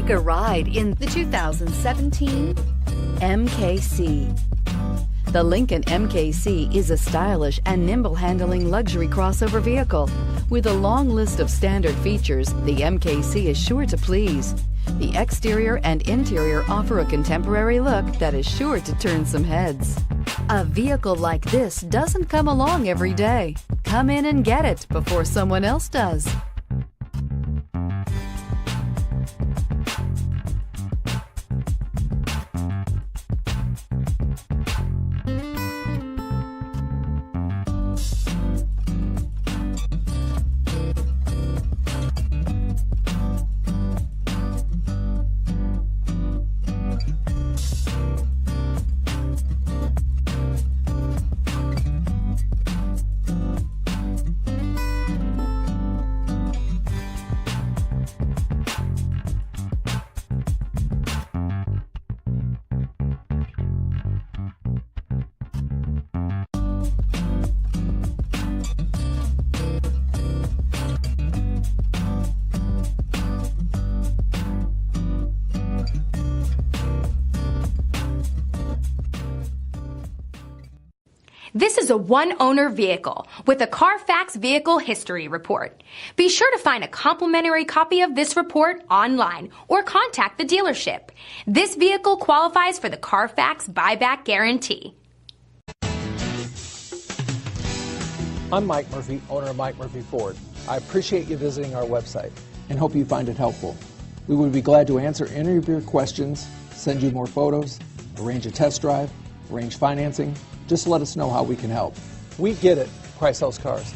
Take a ride in the 2017 MKC. The Lincoln MKC is a stylish and nimble-handling luxury crossover vehicle. With a long list of standard features, the MKC is sure to please. The exterior and interior offer a contemporary look that is sure to turn some heads. A vehicle like this doesn't come along every day. Come in and get it before someone else does. This is a one-owner vehicle with a Carfax Vehicle History Report. Be sure to find a complimentary copy of this report online or contact the dealership. This vehicle qualifies for the Carfax Buyback Guarantee. I'm Mike Murphy, owner of Mike Murphy Ford. I appreciate you visiting our website and hope you find it helpful. We would be glad to answer any of your questions, send you more photos, arrange a test drive, arrange financing. Just let us know how we can help. We get it. Price sells cars.